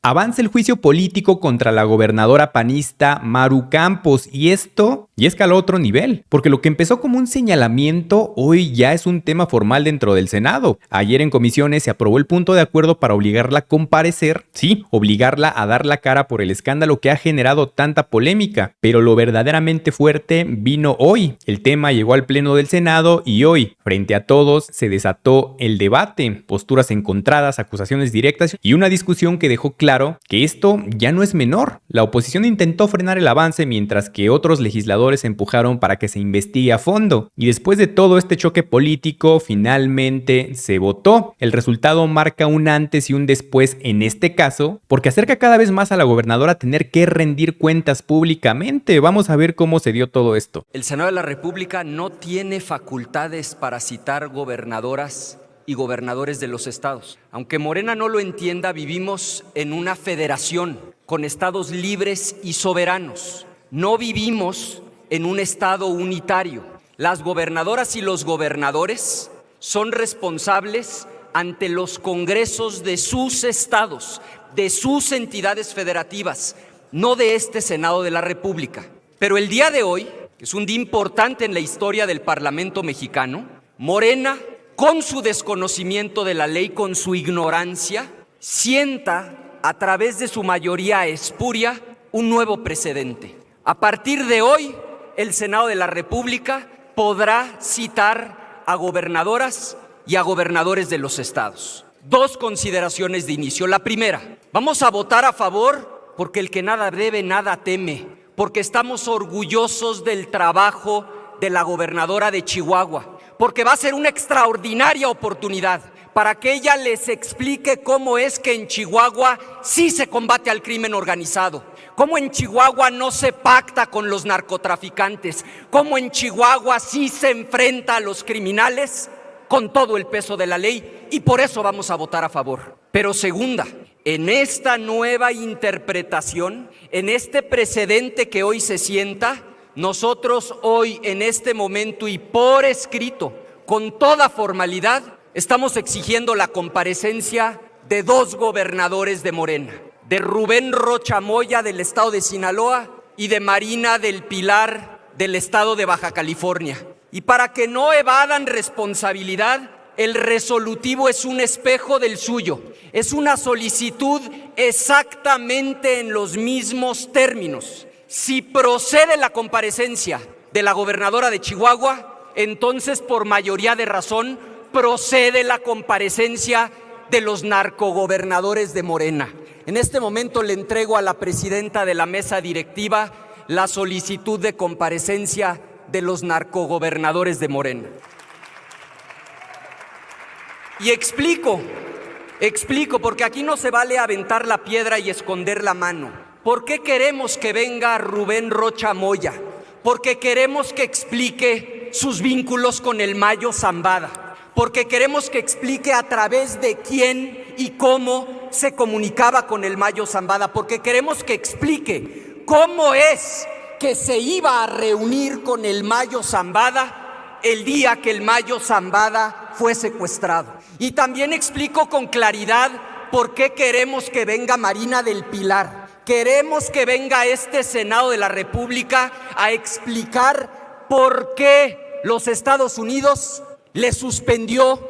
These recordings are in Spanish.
Avanza el juicio político contra la gobernadora panista Maru Campos y esto ya escaló a otro nivel, porque lo que empezó como un señalamiento hoy ya es un tema formal dentro del Senado. Ayer en comisiones se aprobó el punto de acuerdo para obligarla a comparecer, sí, obligarla a dar la cara por el escándalo que ha generado tanta polémica, pero lo verdaderamente fuerte vino hoy. El tema llegó al pleno del Senado y hoy, frente a todos, se desató el debate, posturas encontradas, acusaciones directas y una discusión que dejó claro que esto ya no es menor. La oposición intentó frenar el avance mientras que otros legisladores empujaron para que se investigue a fondo. Y después de todo este choque político, finalmente se votó. El resultado marca un antes y un después en este caso, porque acerca cada vez más a la gobernadora a tener que rendir cuentas públicamente. Vamos a ver cómo se dio todo esto. El Senado de la República no tiene facultades para citar gobernadoras y gobernadores de los estados. Aunque Morena no lo entienda, vivimos en una federación con estados libres y soberanos. No vivimos en un estado unitario. Las gobernadoras y los gobernadores son responsables ante los congresos de sus estados, de sus entidades federativas, no de este Senado de la República. Pero el día de hoy, que es un día importante en la historia del Parlamento mexicano, Morena, con su desconocimiento de la ley, con su ignorancia, sienta a través de su mayoría espuria un nuevo precedente. A partir de hoy, el Senado de la República podrá citar a gobernadoras y a gobernadores de los estados. Dos consideraciones de inicio. La primera, vamos a votar a favor porque el que nada debe, nada teme, porque estamos orgullosos del trabajo de la gobernadora de Chihuahua, porque va a ser una extraordinaria oportunidad para que ella les explique cómo es que en Chihuahua sí se combate al crimen organizado, cómo en Chihuahua no se pacta con los narcotraficantes, cómo en Chihuahua sí se enfrenta a los criminales con todo el peso de la ley, y por eso vamos a votar a favor. Pero segunda, en esta nueva interpretación, en este precedente que hoy se sienta, nosotros hoy, en este momento y por escrito, con toda formalidad, estamos exigiendo la comparecencia de dos gobernadores de Morena, de Rubén Rocha Moya del estado de Sinaloa y de Marina del Pilar del estado de Baja California. Y para que no evadan responsabilidad, el resolutivo es un espejo del suyo, es una solicitud exactamente en los mismos términos. Si procede la comparecencia de la gobernadora de Chihuahua, entonces por mayoría de razón procede la comparecencia de los narcogobernadores de Morena. En este momento le entrego a la presidenta de la mesa directiva la solicitud de comparecencia de los narcogobernadores de Morena. Y explico, porque aquí no se vale aventar la piedra y esconder la mano. ¿Por qué queremos que venga Rubén Rocha Moya? Porque queremos que explique sus vínculos con el Mayo Zambada. Porque queremos que explique a través de quién y cómo se comunicaba con el Mayo Zambada. Porque queremos que explique cómo es que se iba a reunir con el Mayo Zambada el día que el Mayo Zambada fue secuestrado. Y también explico con claridad por qué queremos que venga Marina del Pilar. Queremos que venga este Senado de la República a explicar por qué los Estados Unidos le suspendió,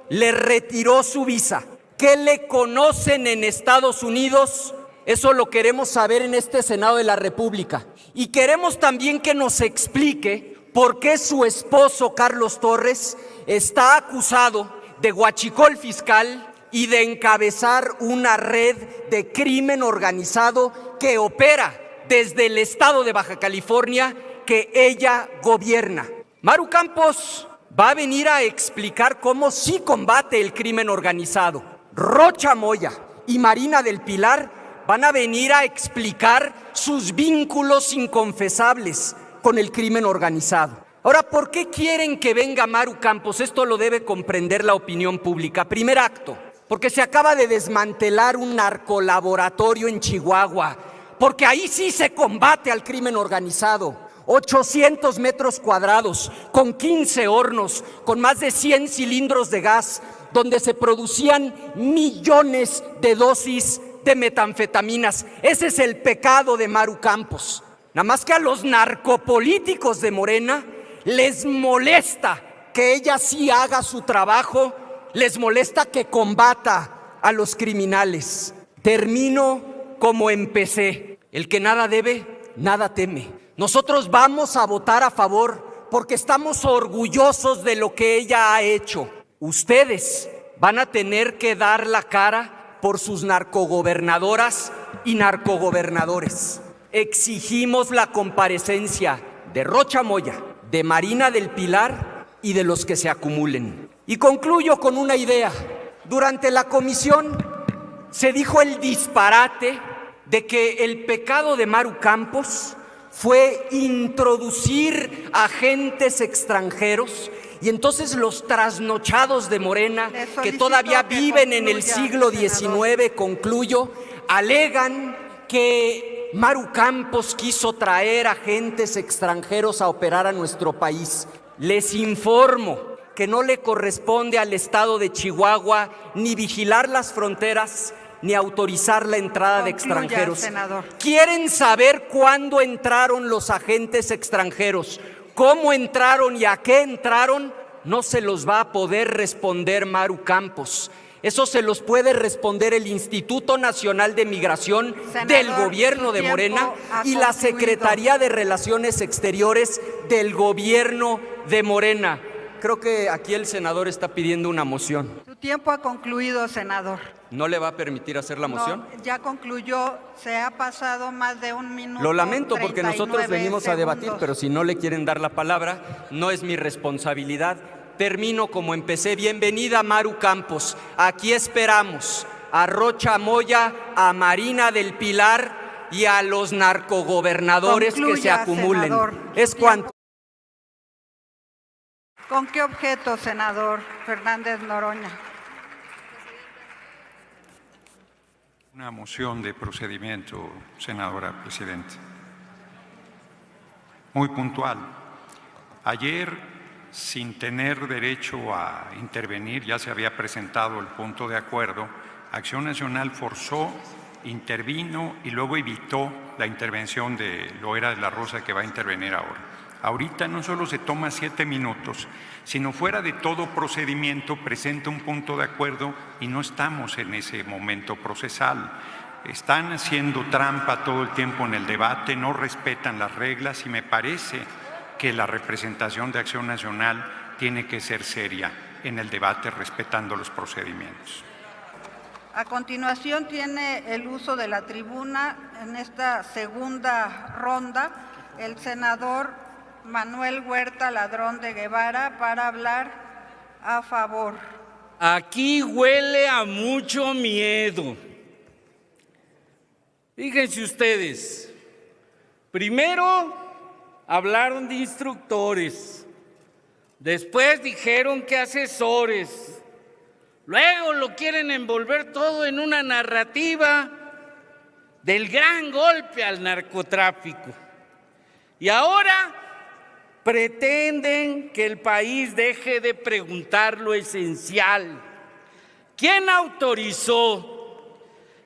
le retiró su visa. ¿Qué le conocen en Estados Unidos? Eso lo queremos saber en este Senado de la República. Y queremos también que nos explique por qué su esposo, Carlos Torres, está acusado de huachicol fiscal y de encabezar una red de crimen organizado que opera desde el estado de Baja California que ella gobierna. Maru Campos va a venir a explicar cómo sí combate el crimen organizado. Rocha Moya y Marina del Pilar van a venir a explicar sus vínculos inconfesables con el crimen organizado. Ahora, ¿por qué quieren que venga Maru Campos? Esto lo debe comprender la opinión pública. Primer acto, porque se acaba de desmantelar un narcolaboratorio en Chihuahua, porque ahí sí se combate al crimen organizado. 800 metros cuadrados, con 15 hornos, con más de 100 cilindros de gas, donde se producían millones de dosis de metanfetaminas. Ese es el pecado de Maru Campos. Nada más que a los narcopolíticos de Morena les molesta que ella sí haga su trabajo, les molesta que combata a los criminales. Termino como empecé. El que nada debe, nada teme. Nosotros vamos a votar a favor porque estamos orgullosos de lo que ella ha hecho. Ustedes van a tener que dar la cara por sus narcogobernadoras y narcogobernadores. Exigimos la comparecencia de Rocha Moya, de Marina del Pilar y de los que se acumulen. Y concluyo con una idea. Durante la comisión se dijo el disparate de que el pecado de Maru Campos fue introducir agentes extranjeros, y entonces los trasnochados de Morena, que todavía viven en el siglo XIX, concluyo, alegan que Maru Campos quiso traer agentes extranjeros a operar a nuestro país. Les informo que no le corresponde al Estado de Chihuahua ni vigilar las fronteras ni autorizar la entrada de extranjeros. Senador. ¿Quieren saber cuándo entraron los agentes extranjeros? ¿Cómo entraron y a qué entraron? No se los va a poder responder Maru Campos. Eso se los puede responder el Instituto Nacional de Migración, Senador, del gobierno de su Morena, tiempo ha y la concluido. Secretaría de Relaciones Exteriores del gobierno de Morena. Creo que aquí el senador está pidiendo una moción. Su tiempo ha concluido, senador. ¿No le va a permitir hacer la moción? No, ya concluyó, se ha pasado más de 1 minuto. Lo lamento porque nosotros 39 venimos a debatir, segundos. pero si no le quieren dar la palabra, no es mi responsabilidad. Termino como empecé. Bienvenida Maru Campos. Aquí esperamos a Rocha Moya, a Marina del Pilar y a los narcogobernadores que se Concluya, acumulen. senador. Es cuanto. ¿Con qué objeto, senador Fernández Noroña? Una moción de procedimiento, senadora presidenta. Muy puntual. Ayer, sin tener derecho a intervenir, ya se había presentado el punto de acuerdo, Acción Nacional forzó, intervino y luego evitó la intervención de Loera de la Rosa, que va a intervenir ahora. Ahorita no solo se toma 7 minutos, sino fuera de todo procedimiento presenta un punto de acuerdo y no estamos en ese momento procesal. Están haciendo trampa todo el tiempo en el debate, no respetan las reglas y me parece que la representación de Acción Nacional tiene que ser seria en el debate respetando los procedimientos. A continuación tiene el uso de la tribuna en esta segunda ronda el senador Manuel Huerta Ladrón de Guevara para hablar a favor. Aquí huele a mucho miedo. Fíjense ustedes, primero hablaron de instructores, después dijeron que asesores, luego lo quieren envolver todo en una narrativa del gran golpe al narcotráfico. Y ahora pretenden que el país deje de preguntar lo esencial. ¿Quién autorizó?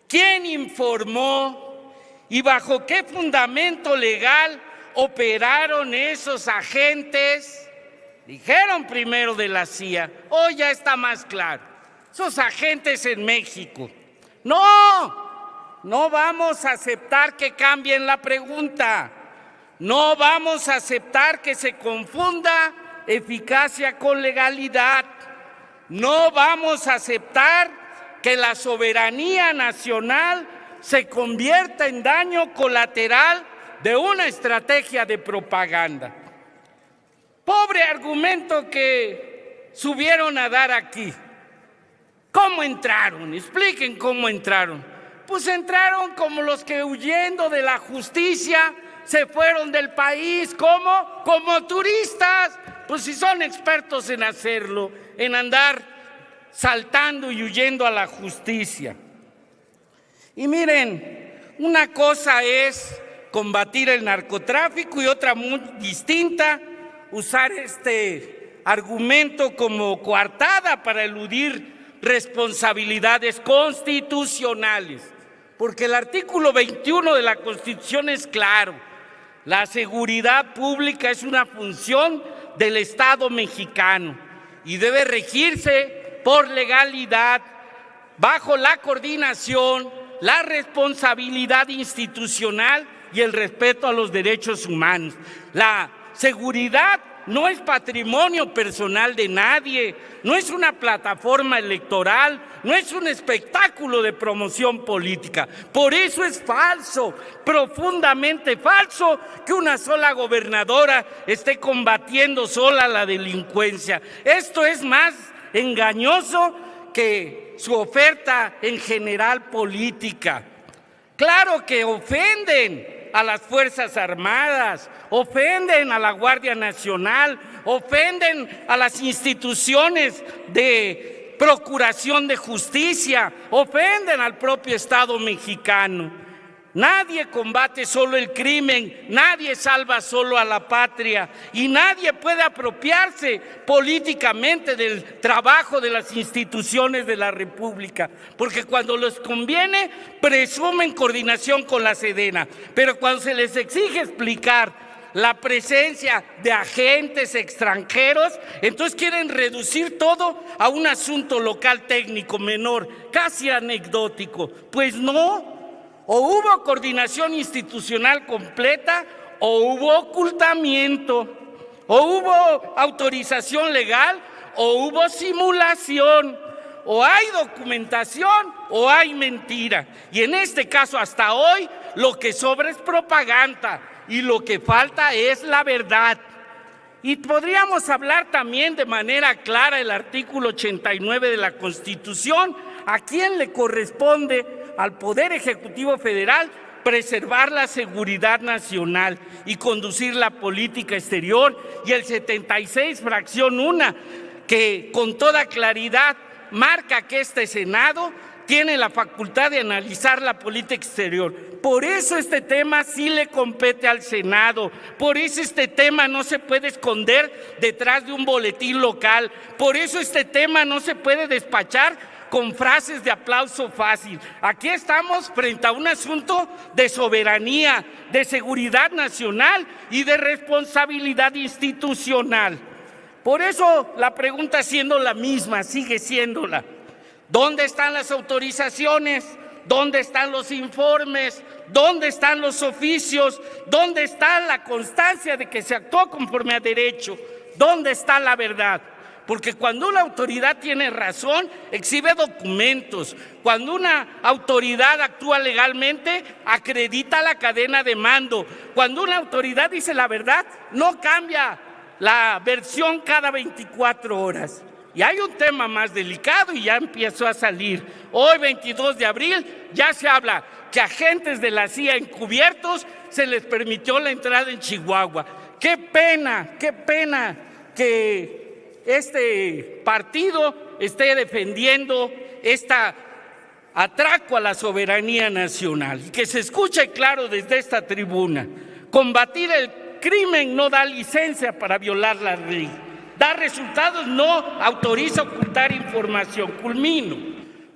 ¿Quién informó? ¿Y bajo qué fundamento legal operaron esos agentes? Dijeron primero de la CIA, hoy ya está más claro, esos agentes en México. No vamos a aceptar que cambien la pregunta. No vamos a aceptar que se confunda eficacia con legalidad. No vamos a aceptar que la soberanía nacional se convierta en daño colateral de una estrategia de propaganda. Pobre argumento que subieron a dar aquí. ¿Cómo entraron? Expliquen cómo entraron. Pues entraron como los que huyendo de la justicia se fueron del país. ¿Cómo? Como turistas. Pues si son expertos en hacerlo, en andar saltando y huyendo a la justicia. Y miren, una cosa es combatir el narcotráfico y otra muy distinta, usar este argumento como coartada para eludir responsabilidades constitucionales. porque el artículo 21 de la Constitución es claro. La seguridad pública es una función del Estado mexicano y debe regirse por legalidad, bajo la coordinación, la responsabilidad institucional y el respeto a los derechos humanos. La seguridad no es patrimonio personal de nadie, no es una plataforma electoral, no es un espectáculo de promoción política. Por eso es falso, profundamente falso, que una sola gobernadora esté combatiendo sola la delincuencia. Esto es más engañoso que su oferta en general política. Claro que ofenden a las Fuerzas Armadas, ofenden a la Guardia Nacional, ofenden a las instituciones de procuración de justicia, ofenden al propio Estado mexicano. Nadie combate solo el crimen, nadie salva solo a la patria y nadie puede apropiarse políticamente del trabajo de las instituciones de la República, porque cuando les conviene presumen coordinación con la Sedena, pero cuando se les exige explicar la presencia de agentes extranjeros, entonces quieren reducir todo a un asunto local técnico menor, casi anecdótico. Pues no. O hubo coordinación institucional completa, o hubo ocultamiento, o hubo autorización legal, o hubo simulación, o hay documentación, o hay mentira. Y en este caso, hasta hoy, lo que sobra es propaganda y lo que falta es la verdad. Y podríamos hablar también de manera clara el artículo 89 de la Constitución, a quién le corresponde al Poder Ejecutivo Federal preservar la seguridad nacional y conducir la política exterior, y el 76, fracción 1, que con toda claridad marca que este Senado tiene la facultad de analizar la política exterior. Por eso este tema sí le compete al Senado, por eso este tema no se puede esconder detrás de un boletín local, por eso este tema no se puede despachar con frases de aplauso fácil. Aquí estamos frente a un asunto de soberanía, de seguridad nacional y de responsabilidad institucional. Por eso la pregunta, siendo la misma, sigue siéndola: ¿dónde están las autorizaciones? ¿Dónde están los informes? ¿Dónde están los oficios? ¿Dónde está la constancia de que se actuó conforme a derecho? ¿Dónde está la verdad? Porque cuando una autoridad tiene razón, exhibe documentos. Cuando una autoridad actúa legalmente, acredita la cadena de mando. Cuando una autoridad dice la verdad, no cambia la versión cada 24 horas. Y hay un tema más delicado y ya empezó a salir. Hoy, 22 de abril, ya se habla que agentes de la CIA encubiertos se les permitió la entrada en Chihuahua. ¡Qué pena que este partido esté defendiendo este atraco a la soberanía nacional! Y que se escuche claro desde esta tribuna: combatir el crimen no da licencia para violar la ley. Dar resultados no autoriza ocultar información. Culmino.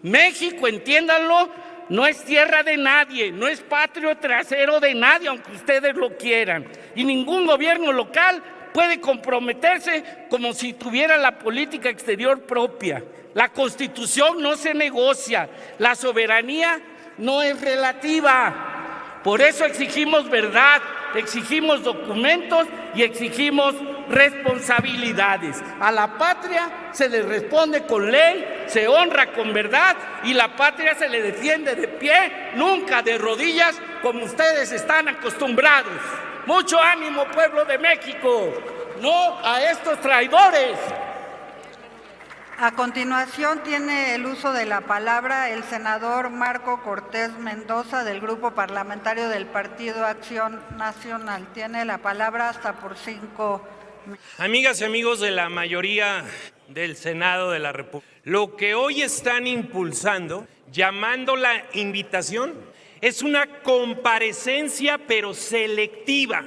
México, entiéndanlo, no es tierra de nadie, no es patrio trasero de nadie, aunque ustedes lo quieran. Y ningún gobierno local puede comprometerse como si tuviera la política exterior propia. La Constitución no se negocia, la soberanía no es relativa. Por eso exigimos verdad, exigimos documentos y exigimos responsabilidades. A la patria se le responde con ley, se honra con verdad, y la patria se le defiende de pie, nunca de rodillas, como ustedes están acostumbrados. Mucho ánimo, pueblo de México, no a estos traidores. A continuación tiene el uso de la palabra el senador Marco Cortés Mendoza, del Grupo Parlamentario del Partido Acción Nacional. Tiene la palabra hasta por 5 minutos. Amigas y amigos de la mayoría del Senado de la República, lo que hoy están impulsando, llamando la invitación, es una comparecencia pero selectiva.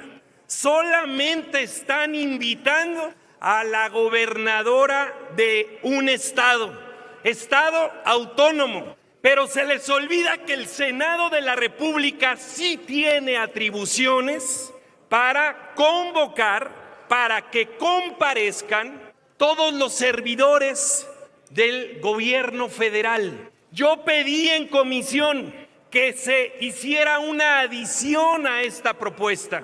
Solamente están invitando a la gobernadora de un estado autónomo, Pero se les olvida que el Senado de la República sí tiene atribuciones para convocar, para que comparezcan todos los servidores del gobierno federal. Yo pedí en comisión que se hiciera una adición a esta propuesta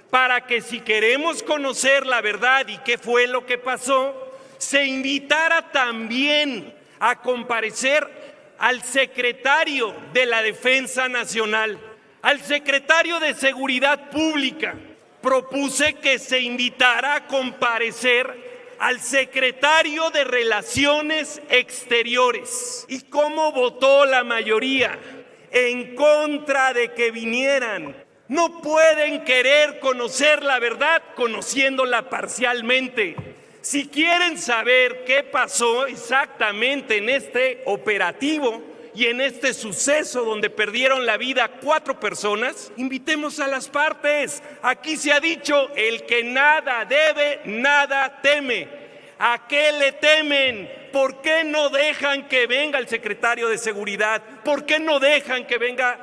para que, si queremos conocer la verdad y qué fue lo que pasó, se invitara también a comparecer al secretario de la Defensa Nacional, al secretario de Seguridad Pública. Propuse que se invitara a comparecer al secretario de Relaciones Exteriores. ¿Y cómo votó la mayoría? En contra de que vinieran. No pueden querer conocer la verdad conociéndola parcialmente. Si quieren saber qué pasó exactamente en este operativo y en este suceso donde perdieron la vida 4 personas, invitemos a las partes. Aquí se ha dicho: el que nada debe, nada teme. ¿A qué le temen? ¿Por qué no dejan que venga el secretario de Seguridad? ¿Por qué no dejan que venga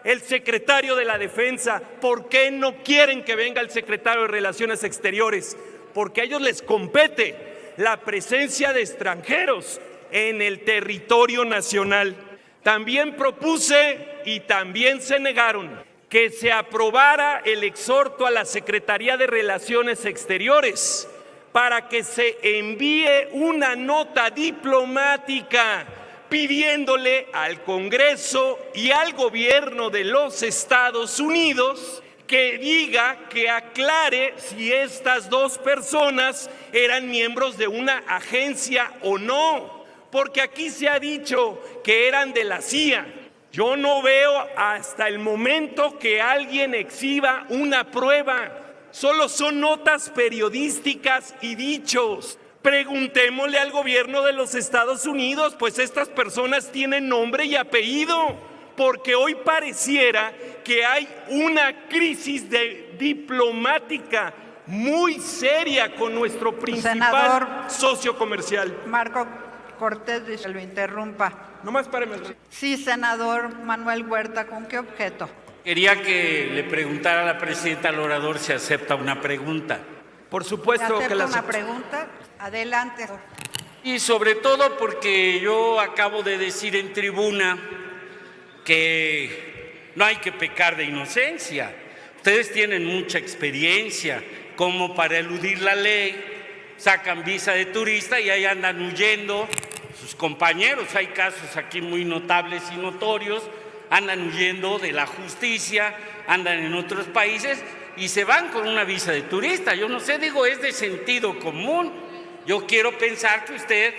el secretario de la Defensa? ¿Por qué no quieren que venga el secretario de Relaciones Exteriores? Porque a ellos les compete la presencia de extranjeros en el territorio nacional. También propuse, y también se negaron, que se aprobara el exhorto a la Secretaría de Relaciones Exteriores para que se envíe una nota diplomática pidiéndole al Congreso y al gobierno de los Estados Unidos que diga, que aclare si estas 2 personas eran miembros de una agencia o no, porque aquí se ha dicho que eran de la CIA. Yo no veo hasta el momento que alguien exhiba una prueba. Solo son notas periodísticas y dichos. Preguntémosle al gobierno de los Estados Unidos, pues estas personas tienen nombre y apellido, porque hoy pareciera que hay una crisis diplomática muy seria con nuestro principal socio comercial. Marco Cortés, dice, lo interrumpa. Nomás páreme. Sí, senador Manuel Huerta, ¿con qué objeto? Quería que le preguntara a la presidenta al orador si acepta una pregunta. Por supuesto que la acepto. Una pregunta, adelante. Y sobre todo porque yo acabo de decir en tribuna que no hay que pecar de inocencia. Ustedes tienen mucha experiencia como para eludir la ley, sacan visa de turista y ahí andan huyendo sus compañeros. Hay casos aquí muy notables y notorios. Andan huyendo de la justicia, andan en otros países y se van con una visa de turista. Yo no sé, digo, es de sentido común. Yo quiero pensar que usted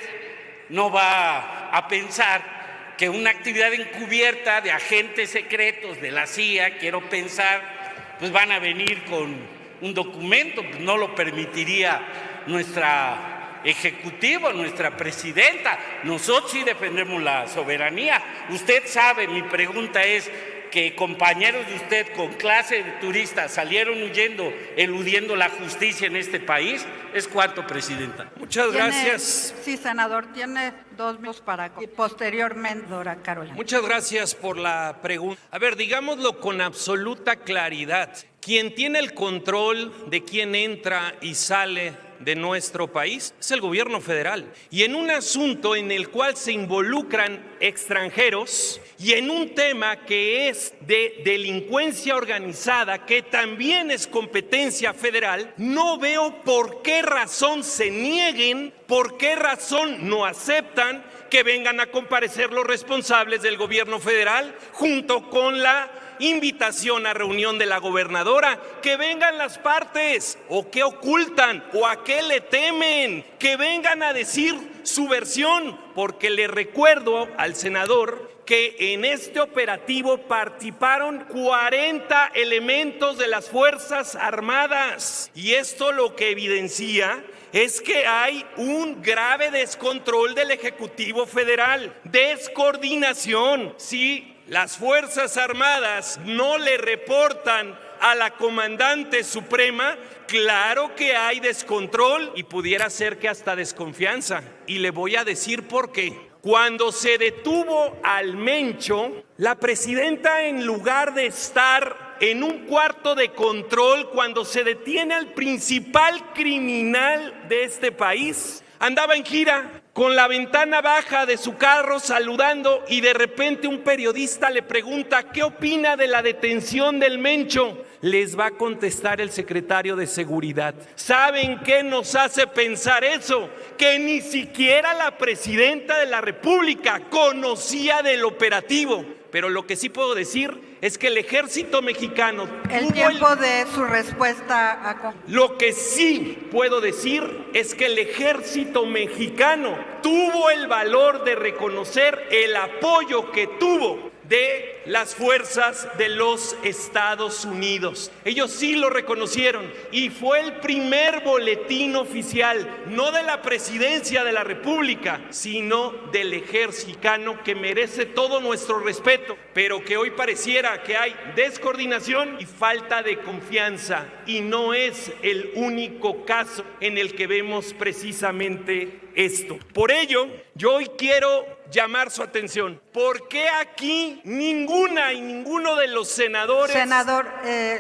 no va a pensar que una actividad encubierta de agentes secretos de la CIA, quiero pensar, pues van a venir con un documento. Pues no lo permitiría nuestra Ejecutivo, nuestra presidenta. Nosotros sí defendemos la soberanía. Usted sabe, mi pregunta es que compañeros de usted con clase de turistas salieron huyendo, eludiendo la justicia en este país. ¿Es cuánto, presidenta? Muchas gracias. Sí, senador, tiene 2 minutos para y posteriormente, Dora Carolina. Muchas gracias por la pregunta. A ver, digámoslo con absoluta claridad. Quien tiene el control de quién entra y sale de nuestro país es el gobierno federal. Y en un asunto en el cual se involucran extranjeros y en un tema que es de delincuencia organizada, que también es competencia federal, no veo por qué razón se nieguen, por qué razón no aceptan que vengan a comparecer los responsables del gobierno federal junto con la invitación a reunión de la gobernadora. Que vengan las partes. ¿O qué ocultan? ¿O a qué le temen? Que vengan a decir su versión, porque le recuerdo al senador que en este operativo participaron 40 elementos de las Fuerzas Armadas, y esto lo que evidencia es que hay un grave descontrol del Ejecutivo Federal, descoordinación. Si las Fuerzas Armadas no le reportan a la comandante suprema, claro que hay descontrol y pudiera ser que hasta desconfianza. Y le voy a decir por qué. Cuando se detuvo al Mencho, la presidenta, en lugar de estar en un cuarto de control cuando se detiene al principal criminal de este país, andaba en gira con la ventana baja de su carro saludando, y de repente un periodista le pregunta ¿qué opina de la detención del Mencho? Les va a contestar el secretario de Seguridad. ¿Saben qué nos hace pensar eso? Que ni siquiera la presidenta de la República conocía del operativo. Pero lo que sí puedo decir es que el ejército mexicano... El tiempo de su respuesta a... Lo que sí puedo decir es que el ejército mexicano tuvo el valor de reconocer el apoyo que tuvo de las fuerzas de los Estados Unidos. Ellos sí lo reconocieron, y fue el primer boletín oficial, no de la presidencia de la República, sino del ejército mexicano, que merece todo nuestro respeto, pero que hoy pareciera que hay descoordinación y falta de confianza, y no es el único caso en el que vemos precisamente esto. Por ello, yo hoy quiero llamar su atención. ¿Por qué aquí ninguno de los senadores... Senador,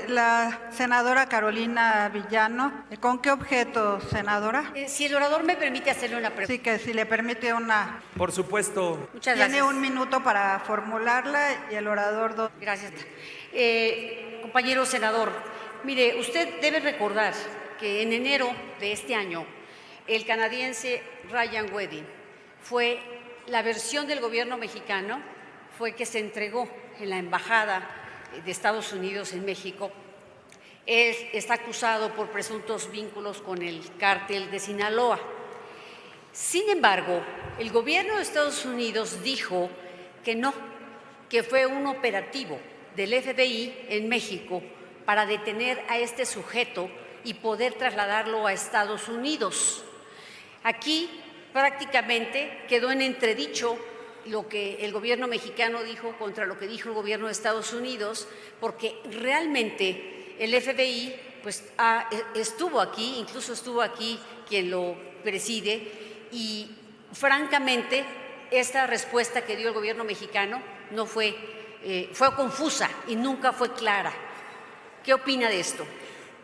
la senadora Carolina Villano, ¿con qué objeto, senadora? Si el orador me permite hacerle una pregunta. Sí, que si le permite una... Por supuesto. Muchas gracias. Tiene un minuto para formularla y el orador dos. Gracias. Compañero senador, mire, usted debe recordar que en enero de este año, el canadiense Ryan Wedding fue la versión del gobierno mexicano, fue que se entregó en la embajada de Estados Unidos en México. Él está acusado por presuntos vínculos con el cártel de Sinaloa. Sin embargo, el gobierno de Estados Unidos dijo que no, que fue un operativo del FBI en México para detener a este sujeto y poder trasladarlo a Estados Unidos. Aquí prácticamente quedó en entredicho lo que el gobierno mexicano dijo contra lo que dijo el gobierno de Estados Unidos, porque realmente el FBI pues, estuvo aquí, incluso estuvo aquí quien lo preside, y francamente esta respuesta que dio el gobierno mexicano no fue confusa y nunca fue clara. ¿Qué opina de esto?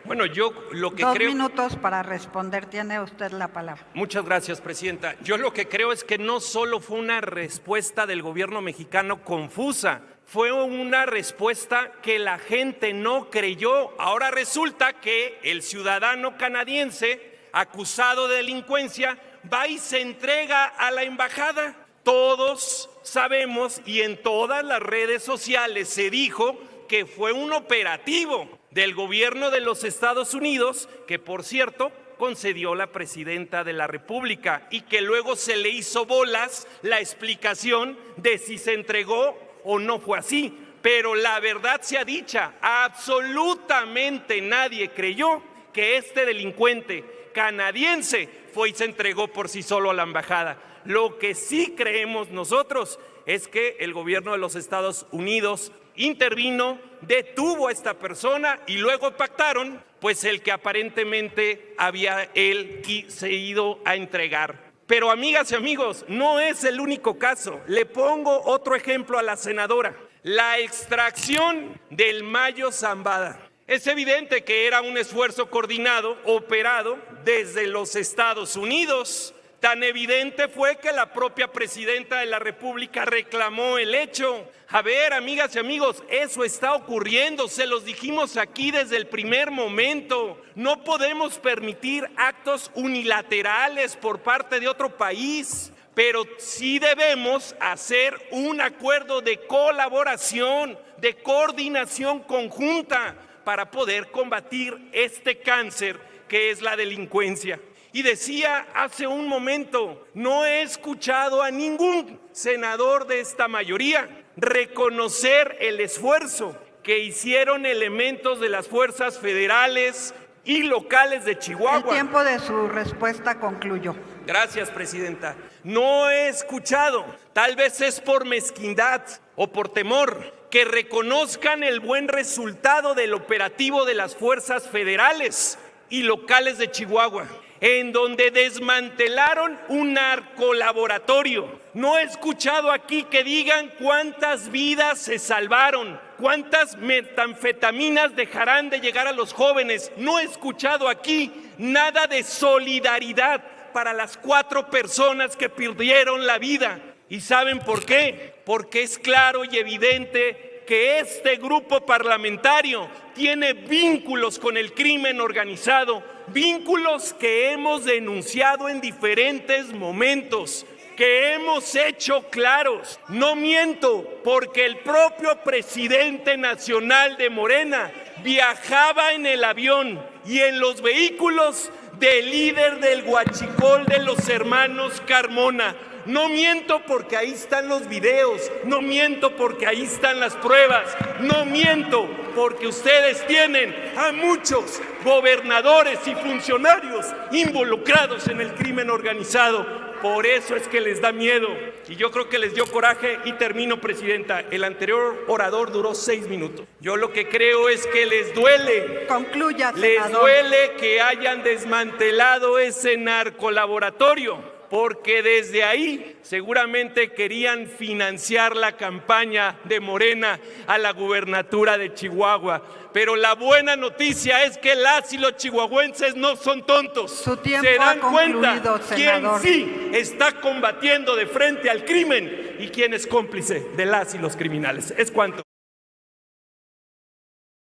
Bueno, yo lo que 2 creo... minutos para responder, tiene usted la palabra. Muchas gracias, presidenta. Yo lo que creo es que no solo fue una respuesta del gobierno mexicano confusa, fue una respuesta que la gente no creyó. Ahora resulta que el ciudadano canadiense, acusado de delincuencia, va y se entrega a la embajada. Todos sabemos, y en todas las redes sociales se dijo que fue un operativo del gobierno de los Estados Unidos, que por cierto concedió la presidenta de la República, y que luego se le hizo bolas la explicación de si se entregó o no fue así. Pero la verdad sea dicha, absolutamente nadie creyó que este delincuente canadiense fue y se entregó por sí solo a la embajada. Lo que sí creemos nosotros es que el gobierno de los Estados Unidos intervino, detuvo a esta persona y luego pactaron pues el que aparentemente había él ido a entregar. Pero amigas y amigos, no es el único caso. Le pongo otro ejemplo a la senadora. La extracción del Mayo Zambada. Es evidente que era un esfuerzo coordinado, operado desde los Estados Unidos. Tan evidente fue que la propia presidenta de la República reclamó el hecho. A ver, amigas y amigos, eso está ocurriendo, se los dijimos aquí desde el primer momento. No podemos permitir actos unilaterales por parte de otro país, pero sí debemos hacer un acuerdo de colaboración, de coordinación conjunta para poder combatir este cáncer que es la delincuencia. Y decía hace un momento, no he escuchado a ningún senador de esta mayoría reconocer el esfuerzo que hicieron elementos de las fuerzas federales y locales de Chihuahua. El tiempo de su respuesta concluyó. Gracias, presidenta. No he escuchado, tal vez es por mezquindad o por temor, que reconozcan el buen resultado del operativo de las fuerzas federales y locales de Chihuahua. en donde desmantelaron un narcolaboratorio. No he escuchado aquí que digan cuántas vidas se salvaron, cuántas metanfetaminas dejarán de llegar a los jóvenes. No he escuchado aquí nada de solidaridad para las 4 personas que perdieron la vida. ¿Y saben por qué? Porque es claro y evidente que este grupo parlamentario tiene vínculos con el crimen organizado, vínculos que hemos denunciado en diferentes momentos, que hemos hecho claros. No miento, porque el propio presidente nacional de Morena viajaba en el avión y en los vehículos del líder del huachicol de los hermanos Carmona. No miento porque ahí están los videos, no miento porque ahí están las pruebas, no miento porque ustedes tienen a muchos gobernadores y funcionarios involucrados en el crimen organizado. Por eso es que les da miedo y yo creo que les dio coraje. Y termino, presidenta. El anterior orador duró 6 minutos. Yo lo que creo es que les duele. Concluya, senador. Les duele que hayan desmantelado ese narcolaboratorio, porque desde ahí seguramente querían financiar la campaña de Morena a la gubernatura de Chihuahua. Pero la buena noticia es que las y los chihuahuenses no son tontos. Su tiempo se dan ha concluido, cuenta senador. quién sí está combatiendo de frente al crimen y quién es cómplice de las y los criminales. Es cuanto.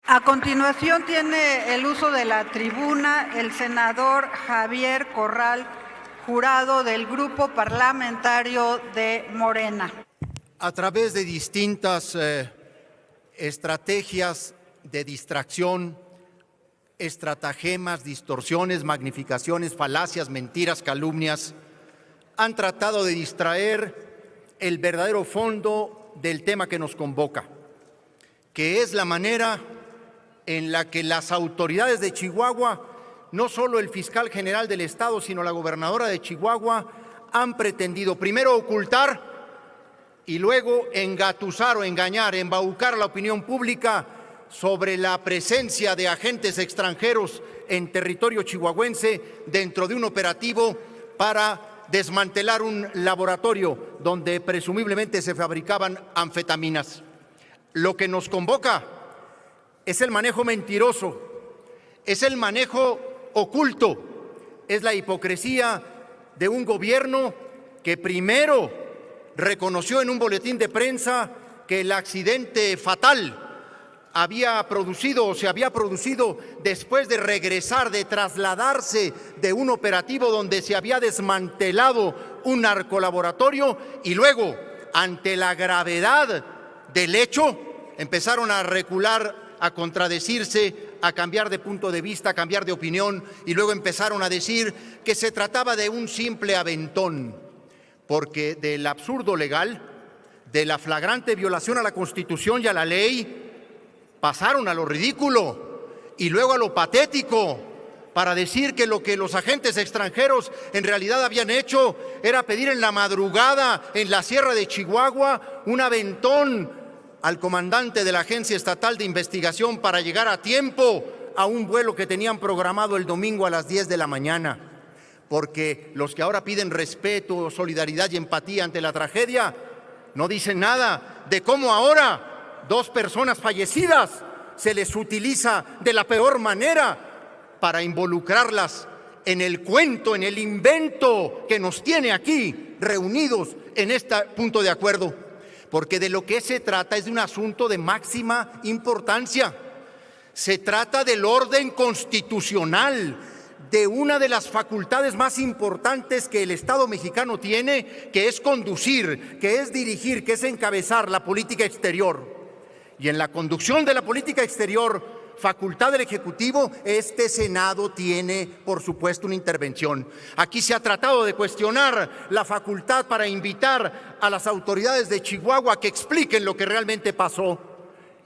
A continuación tiene el uso de la tribuna el senador Javier Corral Jurado, del Grupo Parlamentario de Morena. A través de distintas estrategias de distracción, estratagemas, distorsiones, magnificaciones, falacias, mentiras, calumnias, han tratado de distraer el verdadero fondo del tema que nos convoca, que es la manera en la que las autoridades de Chihuahua, no solo el fiscal general del estado, sino la gobernadora de Chihuahua, han pretendido primero ocultar y luego engatusar o engañar, embaucar a la opinión pública sobre la presencia de agentes extranjeros en territorio chihuahuense dentro de un operativo para desmantelar un laboratorio donde presumiblemente se fabricaban anfetaminas. Lo que nos convoca es el manejo mentiroso, es el manejo oculto, es la hipocresía de un gobierno que primero reconoció en un boletín de prensa que el accidente fatal había producido o se había producido después de regresar, de trasladarse de un operativo donde se había desmantelado un narcolaboratorio, y luego, ante la gravedad del hecho, empezaron a recular, a contradecirse, a cambiar de punto de vista, a cambiar de opinión, y luego empezaron a decir que se trataba de un simple aventón, porque del absurdo legal, de la flagrante violación a la Constitución y a la ley, pasaron a lo ridículo y luego a lo patético para decir que lo que los agentes extranjeros en realidad habían hecho era pedir en la madrugada en la Sierra de Chihuahua un aventón al comandante de la Agencia Estatal de Investigación para llegar a tiempo a un vuelo que tenían programado el domingo a las 10 de la mañana. Porque los que ahora piden respeto, solidaridad y empatía ante la tragedia no dicen nada de cómo ahora 2 personas fallecidas se les utiliza de la peor manera para involucrarlas en el cuento, en el invento que nos tiene aquí reunidos en este punto de acuerdo. Porque de lo que se trata es de un asunto de máxima importancia. Se trata del orden constitucional, de una de las facultades más importantes que el Estado mexicano tiene, que es conducir, que es dirigir, que es encabezar la política exterior. Y en la conducción de la política exterior, facultad del Ejecutivo, este Senado tiene, por supuesto, una intervención. Aquí se ha tratado de cuestionar la facultad para invitar a las autoridades de Chihuahua a que expliquen lo que realmente pasó.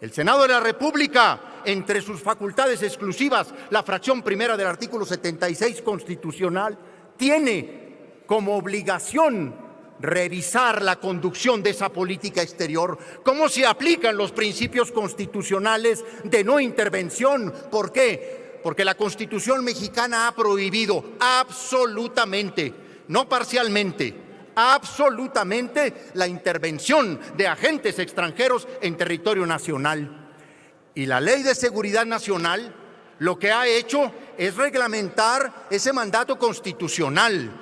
El Senado de la República, entre sus facultades exclusivas, la fracción primera del artículo 76 constitucional, tiene como obligación revisar la conducción de esa política exterior, cómo se aplican los principios constitucionales de no intervención. ¿Por qué? Porque la Constitución mexicana ha prohibido absolutamente, no parcialmente, absolutamente la intervención de agentes extranjeros en territorio nacional. Y la Ley de Seguridad Nacional lo que ha hecho es reglamentar ese mandato constitucional,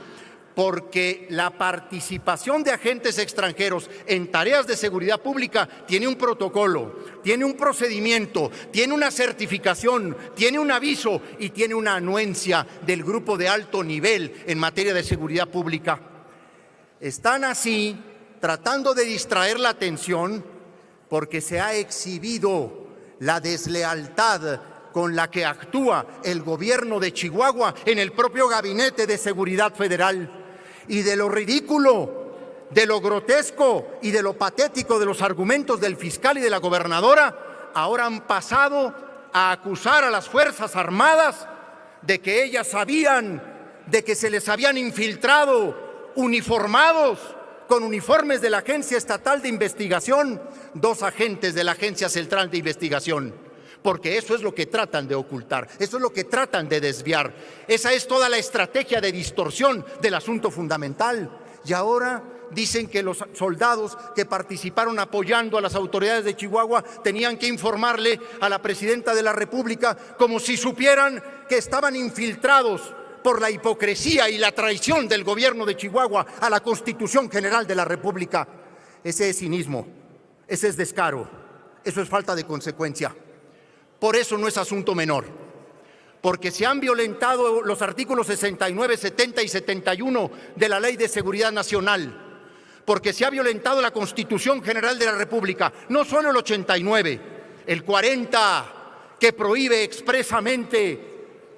porque la participación de agentes extranjeros en tareas de seguridad pública tiene un protocolo, tiene un procedimiento, tiene una certificación, tiene un aviso y tiene una anuencia del grupo de alto nivel en materia de seguridad pública. Están así tratando de distraer la atención porque se ha exhibido la deslealtad con la que actúa el gobierno de Chihuahua en el propio Gabinete de Seguridad Federal. Y de lo ridículo, de lo grotesco y de lo patético de los argumentos del fiscal y de la gobernadora, ahora han pasado a acusar a las Fuerzas Armadas de que ellas sabían de que se les habían infiltrado uniformados con uniformes de la Agencia Estatal de Investigación, 2 agentes de la Agencia Central de Investigación. Porque eso es lo que tratan de ocultar, eso es lo que tratan de desviar. Esa es toda la estrategia de distorsión del asunto fundamental. Y ahora dicen que los soldados que participaron apoyando a las autoridades de Chihuahua tenían que informarle a la presidenta de la República como si supieran que estaban infiltrados por la hipocresía y la traición del gobierno de Chihuahua a la Constitución General de la República. Ese es cinismo, ese es descaro, eso es falta de consecuencia. Por eso no es asunto menor, porque se han violentado los artículos 69, 70 y 71 de la Ley de Seguridad Nacional, porque se ha violentado la Constitución General de la República, no solo el 89, el 40, que prohíbe expresamente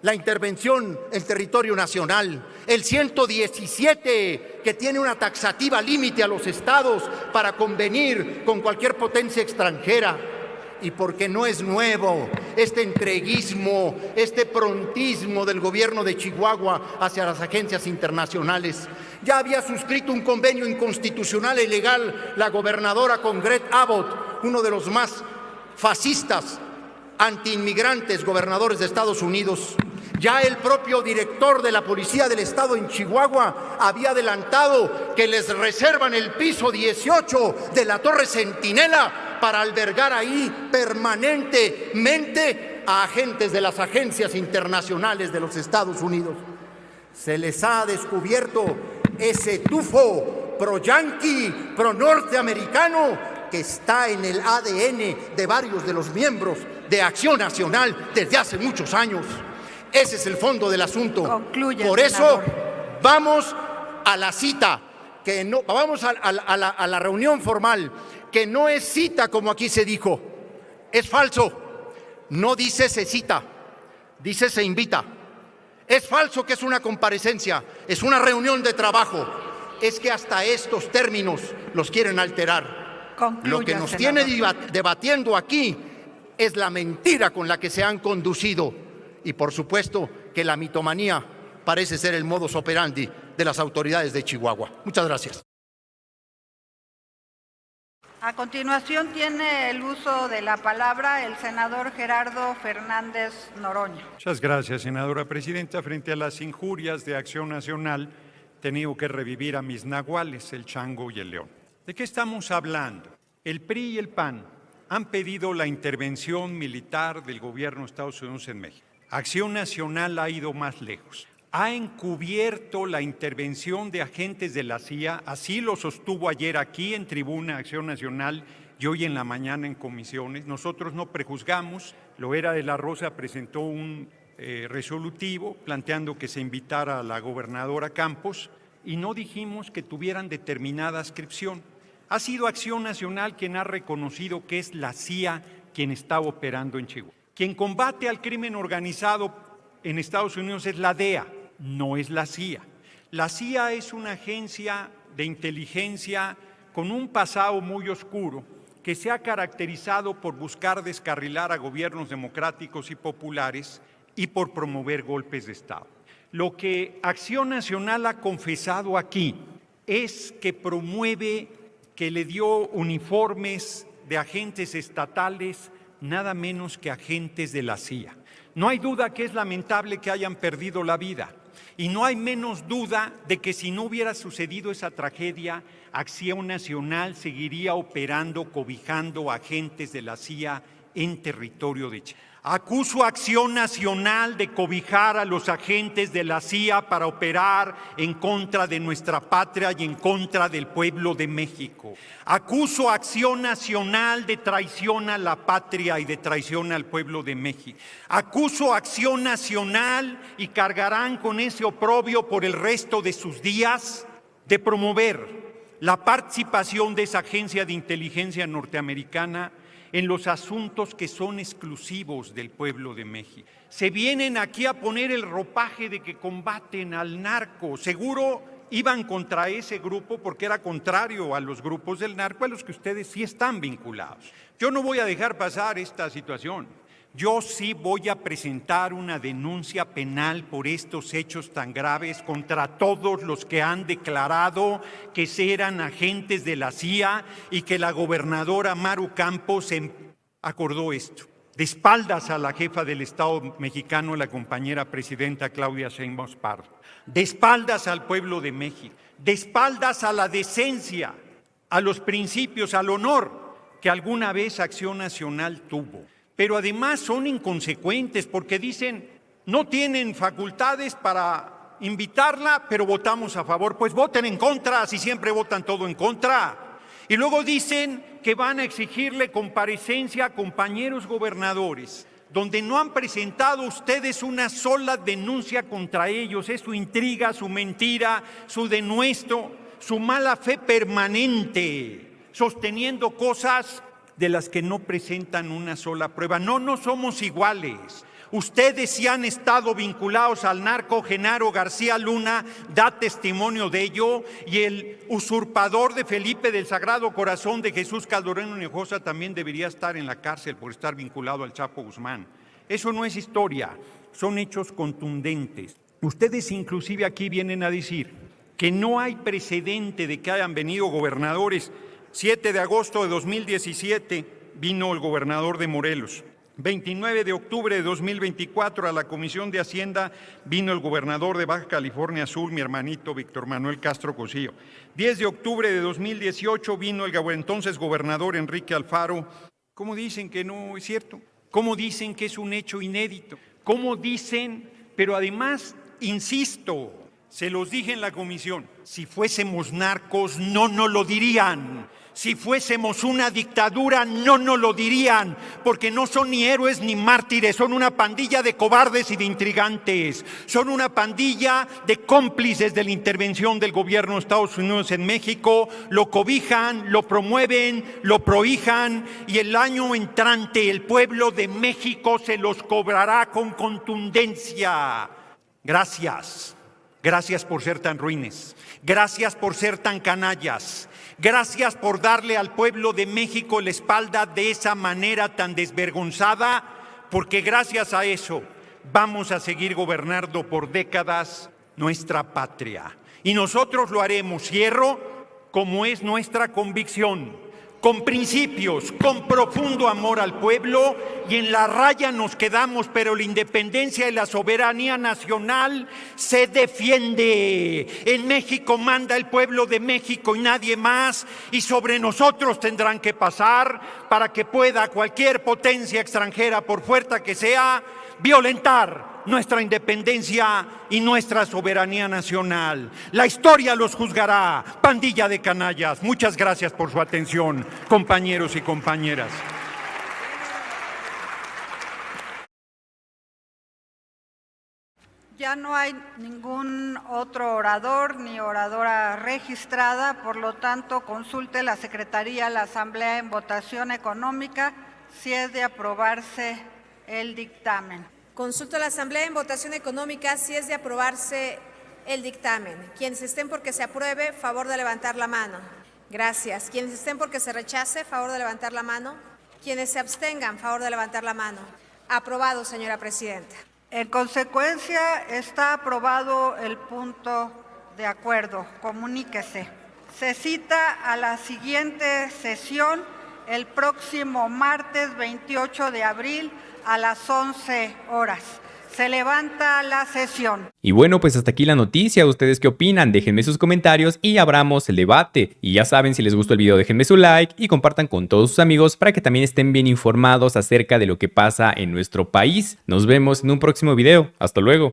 la intervención en territorio nacional, el 117, que tiene una taxativa límite a los estados para convenir con cualquier potencia extranjera. Y porque no es nuevo este entreguismo, este prontismo del gobierno de Chihuahua hacia las agencias internacionales. Ya había suscrito un convenio inconstitucional e ilegal la gobernadora con Greg Abbott, uno de los más fascistas, antiinmigrantes gobernadores de Estados Unidos. Ya el propio director de la Policía del Estado en Chihuahua había adelantado que les reservan el piso 18 de la Torre Centinela para albergar ahí permanentemente a agentes de las agencias internacionales de los Estados Unidos. Se les ha descubierto ese tufo pro-yanqui, pro-norteamericano que está en el ADN de varios de los miembros de Acción Nacional desde hace muchos años. Ese es el fondo del asunto. Concluye, por eso senador. vamos a la cita, que no, vamos a la reunión formal, que no es cita como aquí se dijo. Es falso. No dice se cita, dice se invita. Es falso que es una comparecencia, es una reunión de trabajo. Es que hasta estos términos los quieren alterar. Concluya, Lo que nos senador. tiene debatiendo aquí es la mentira con la que se han conducido. Y por supuesto que la mitomanía parece ser el modus operandi de las autoridades de Chihuahua. Muchas gracias. A continuación tiene el uso de la palabra el senador Gerardo Fernández Noroña. Muchas gracias, senadora presidenta. Frente a las injurias de Acción Nacional, he tenido que revivir a mis nahuales, el chango y el león. ¿De qué estamos hablando? El PRI y el PAN han pedido la intervención militar del gobierno de Estados Unidos en México. Acción Nacional ha ido más lejos. Ha encubierto la intervención de agentes de la CIA, así lo sostuvo ayer aquí en tribuna Acción Nacional y hoy en la mañana en comisiones. Nosotros no prejuzgamos. Loera de la Rosa presentó un resolutivo planteando que se invitara a la gobernadora Campos y no dijimos que tuvieran determinada adscripción. Ha sido Acción Nacional quien ha reconocido que es la CIA quien está operando en Chihuahua. Quien combate al crimen organizado en Estados Unidos es la DEA, no es la CIA. La CIA es una agencia de inteligencia con un pasado muy oscuro que se ha caracterizado por buscar descarrilar a gobiernos democráticos y populares y por promover golpes de Estado. Lo que Acción Nacional ha confesado aquí es que promueve, que le dio uniformes de agentes estatales nada menos que agentes de la CIA. No hay duda que es lamentable que hayan perdido la vida y no hay menos duda de que si no hubiera sucedido esa tragedia, Acción Nacional seguiría operando, cobijando agentes de la CIA en territorio de Chiapas. Acuso a Acción Nacional de cobijar a los agentes de la CIA para operar en contra de nuestra patria y en contra del pueblo de México. Acuso a Acción Nacional de traición a la patria y de traición al pueblo de México. Acuso a Acción Nacional, y cargarán con ese oprobio por el resto de sus días, de promover la participación de esa agencia de inteligencia norteamericana en los asuntos que son exclusivos del pueblo de México. Se vienen aquí a poner el ropaje de que combaten al narco. Seguro iban contra ese grupo porque era contrario a los grupos del narco a los que ustedes sí están vinculados. Yo no voy a dejar pasar esta situación. Yo sí voy a presentar una denuncia penal por estos hechos tan graves contra todos los que han declarado que eran agentes de la CIA y que la gobernadora Maru Campos acordó esto. De espaldas a la jefa del Estado mexicano, la compañera presidenta Claudia Sheinbaum Pardo. De espaldas al pueblo de México. De espaldas a la decencia, a los principios, al honor que alguna vez Acción Nacional tuvo. Pero además son inconsecuentes porque dicen, no tienen facultades para invitarla, pero votamos a favor. Pues voten en contra, si siempre votan todo en contra. Y luego dicen que van a exigirle comparecencia a compañeros gobernadores, donde no han presentado ustedes una sola denuncia contra ellos. Es su intriga, su mentira, su denuesto, su mala fe permanente, sosteniendo cosas de las que no presentan una sola prueba. No somos iguales. Ustedes sí han estado vinculados al narco. Genaro García Luna da testimonio de ello, y el usurpador de Felipe del Sagrado Corazón de Jesús Calderón Hinojosa también debería estar en la cárcel por estar vinculado al Chapo Guzmán. Eso no es historia, son hechos contundentes. Ustedes inclusive aquí vienen a decir que no hay precedente de que hayan venido gobernadores. 7 de agosto de 2017 vino el gobernador de Morelos. 29 de octubre de 2024 a la Comisión de Hacienda vino el gobernador de Baja California Sur, mi hermanito Víctor Manuel Castro Cosío. 10 de octubre de 2018 vino el entonces gobernador Enrique Alfaro. ¿Cómo dicen que no es cierto? ¿Cómo dicen que es un hecho inédito? ¿Cómo dicen? Pero además, insisto, se los dije en la comisión, si fuésemos narcos no nos lo dirían. Si fuésemos una dictadura no nos lo dirían, porque no son ni héroes ni mártires, son una pandilla de cobardes y de intrigantes, son una pandilla de cómplices de la intervención del gobierno de Estados Unidos en México. Lo cobijan, lo promueven, lo prohijan, y el año entrante el pueblo de México se los cobrará con contundencia. Gracias. Gracias por ser tan ruines, gracias por ser tan canallas, gracias por darle al pueblo de México la espalda de esa manera tan desvergonzada, porque gracias a eso vamos a seguir gobernando por décadas nuestra patria. Y nosotros lo haremos, cierro, como es nuestra convicción, con principios, con profundo amor al pueblo, y en la raya nos quedamos, pero la independencia y la soberanía nacional se defiende. En México manda el pueblo de México y nadie más, y sobre nosotros tendrán que pasar para que pueda cualquier potencia extranjera, por fuerte que sea, violentar nuestra independencia y nuestra soberanía nacional. La historia los juzgará, pandilla de canallas. Muchas gracias por su atención, compañeros y compañeras. Ya no hay ningún otro orador ni oradora registrada, por lo tanto, consulte la Secretaría, la Asamblea en votación económica, si es de aprobarse el dictamen. Consulto a la Asamblea en votación económica si es de aprobarse el dictamen. Quienes estén porque se apruebe, favor de levantar la mano. Gracias. Quienes estén porque se rechace, favor de levantar la mano. Quienes se abstengan, favor de levantar la mano. Aprobado, señora presidenta. En consecuencia, está aprobado el punto de acuerdo. Comuníquese. Se cita a la siguiente sesión el próximo martes 28 de abril a las 11 horas. Se levanta la sesión. Y bueno, pues hasta aquí la noticia. ¿Ustedes qué opinan? Déjenme sus comentarios y abramos el debate. Y ya saben, si les gustó el video, déjenme su like y compartan con todos sus amigos para que también estén bien informados acerca de lo que pasa en nuestro país. Nos vemos en un próximo video. Hasta luego.